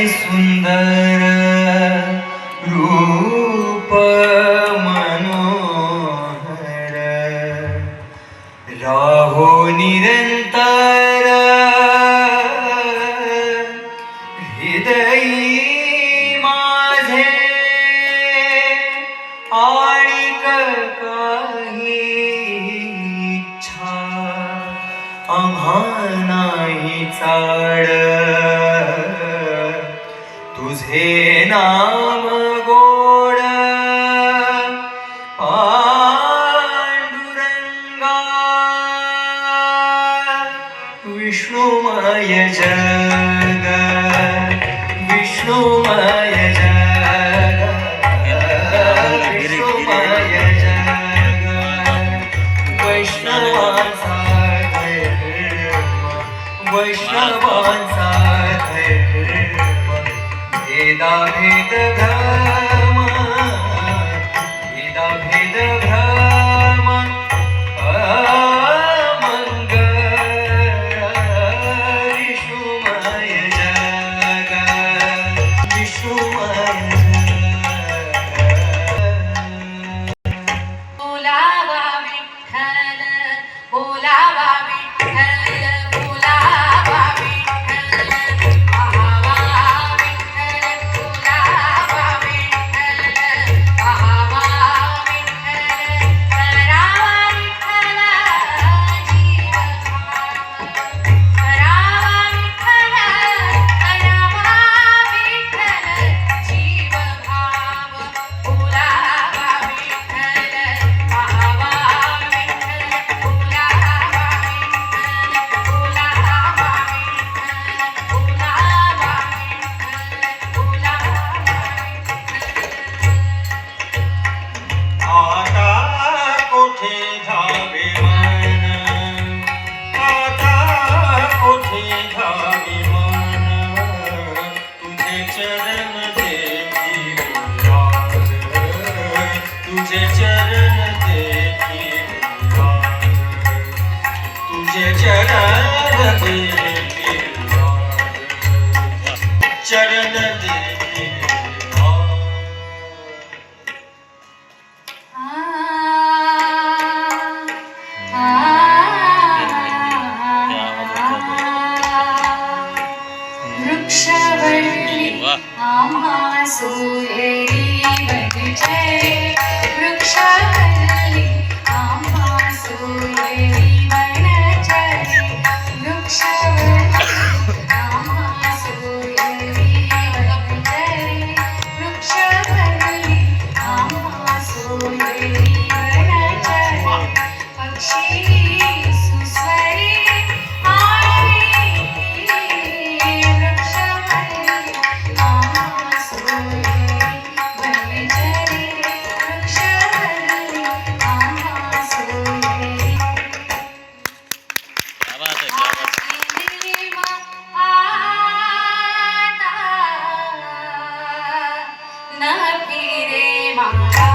सुंदर रूप मनोहर राहो निरंतर हृदयी माझे आणिक काही इच्छा आम्हा नाही चाड तुझे नाम गोड पांडुरंगा विष्णुमय जग विष्णुमय जग विष्णुमय जग वैष्णवांचा धर्म वैष्णवांचा धर्म भेदा भेद भ्रम भेदा भेद भ्रम अमंगल विष्णुमय जग विष्णुमय बोलावा विठ्ठल बोलावा विठ्ठल बोलावा विठ्ठल पाहावा विठ्ठल बोलावा विठ्ठल पाहावा विठ्ठल करावा विठ्ठल जीव करावा विठ्ठल करावा विठ्ठल जीव भाव बोलावा विठ्ठल पाहावा विठ्ठल बोलावा विठ्ठल बोलावा विठ्ठल बोलावा विठ्ठल बोलावा आता कोठे जावे मन आता कोठे जावे मन तुझे चरण देखी राज तुझे चरण देखी राज तुझे चरण देखी राज चरण देखी राज वृक्षवल्ली आम्हा सोयरी वनचरे वृक्षवल्ली आम्हा सोयरी वनचरे वृक्षवल्ली आम्हा सोयरी वनचरे वृक्षवल्ली आम्हा सोयरी वनचरे पक्षी सुस्वरी वृक्षवल्ली आम्हा सोयरी वनचरे वृक्षवल्ली आम्हा सोयरी न फिरे मारा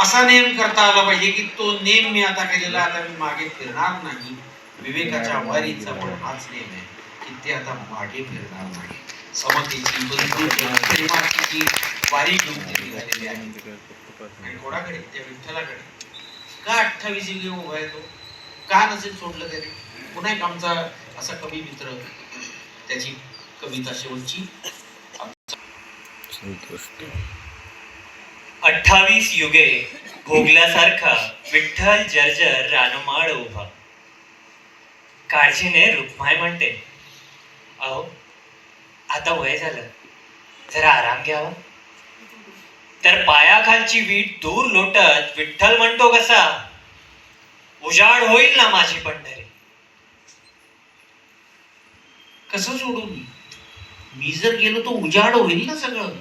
असा नेम करता आला पाहिजे की तो नेम मी आता केलेला आता मी मागे फिरणार नाही. विवेकाच्या वारीचा पण हाच नेम आहे की ते आता मागे फिरणार नाही. समतेची प्रेमाची जी वारी घेऊन ते निघालेली आहे आणि कोणाकडे त्या विठ्ठलाकडे का 28 युगे उभा आहे तो का नसेल सोडलं त्याने. पुन्हा एक आमचा असा कवी मित्र त्याची कविता शेवटची 28 युगे भोगल्यासारखा विठ्ठल जर्जर रानमाळ उभा. काळजीने रुक्माई म्हणते, अहो आता वय झालं, जरा आराम घ्यावा. तर पायाखालची वीट दूर लोटत विठ्ठल म्हणतो कसा, उजाड होईल ना माझी पंढरी. कसं सोडून? मी जर गेलो तो उजाड होईल ना सगळं.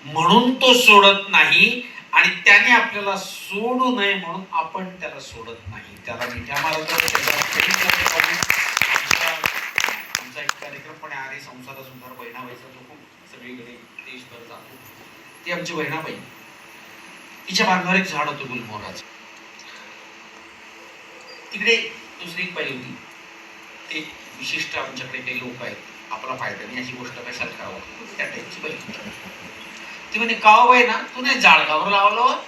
म्हणून तो सोडत नाही आणि त्याने आपल्याला सोडू नये म्हणून आपण त्याला सोडत नाही. त्याला मिठ्या मारत आमचा एक कार्यक्रम पण आहे, संसार सुंदर बहिणाबाईचा, जो खूप सगळीकडे देशभर जातो. ती आमची बहिणाबाई, तिच्या बांधावर एक झाड होतं गुलमोहराचं. तिकडे दुसरी एक बाई होती. ते विशिष्ट आमच्याकडे काही लोक आहेत, आपला फायदा नाही अशी गोष्ट कशाला करावं, त्या टाईपची बाई. ती म्हणे, काव बाई ना तू नाही झाडगावर लावलं,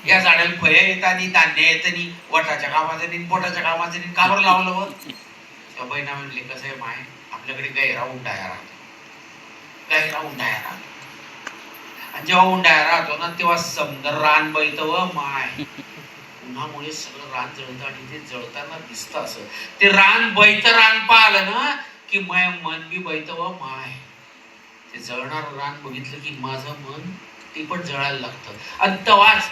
या झाडाला फळ्या येत आणि धान्य येत नाही, वटाच्या कामाचं नाही, पोटाच्या कामाचं नाही, कावर लावलं व? त्या बहिणा म्हणले, कसं आहे माय, आपल्याकडे गैरा उंडाया राहतो, गैरा उंडाया राहतो. आणि जेव्हा उंडाया राहतो ना तेव्हा समजा रान बैत व माय, उन्हामुळे सगळं रान जळतं आणि ते जळताना दिसतं. असं ते रान बैत रान पाहिलं ना की माय मन बी बैत व माय. ते जळणार रान बघितलं की माझं मन ते पण जळायला लागतं. आणि तेव्हाच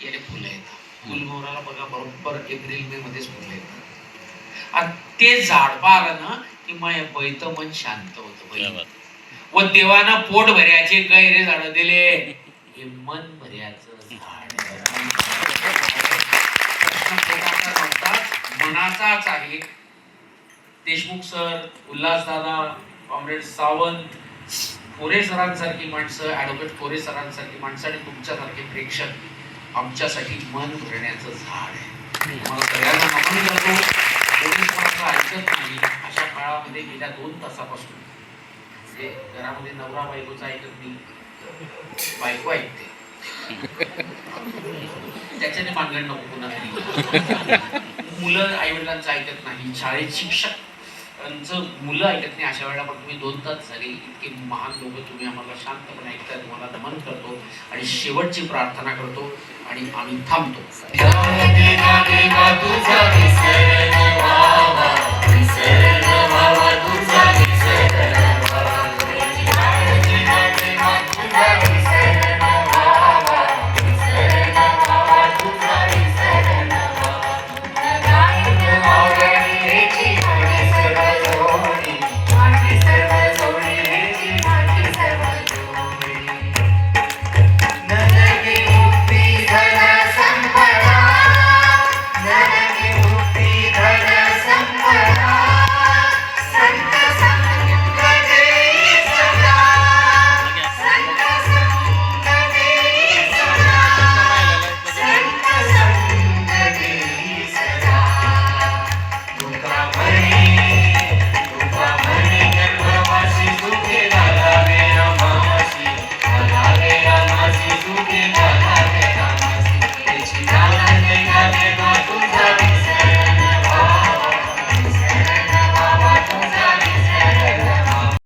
याने फुलं येतात. गुलमोहराला बघा बरोबर एप्रिल मे मध्येच फुलं येतात. आणि ते झाड पाहिलं ना की माय बैत मन शांत होतं. व देवानं पोट भर्याचे गैरे झाड दिले, हे मन भर्याचं झाड मनाचाच आहे. देशमुख सर, उल्हास दादा, कॉम्रेड सावंत, कोरे सरांसारखी माणसं, ऍडव्होकेट कोरे सरांसारखी माणसं आणि तुमच्यासारखे प्रेक्षक आमच्यासाठी मन भरण्याचं झाड आहे. मला सगळ्यांना नमन करतो. पोलीस कोणाचं ऐकत नाही अशा काळामध्ये गेल्या 2 तासापासून घरामध्ये नवरा बायकोचं ऐकत नाही, बायको ऐकते. त्याच्याने भांडण नको पुन्हा. मुलं आई वडिलांचं ऐकत नाही, शाळेत शिक्षकांचं मुलं ऐकत नाही. अशा वेळेला पण तुम्ही 2 तास झाले, इतके महान लोक तुम्ही आम्हाला शांतपणे ऐकताय, तुम्हाला नमन करतो आणि शेवटची प्रार्थना करतो आणि आम्ही थांबतो.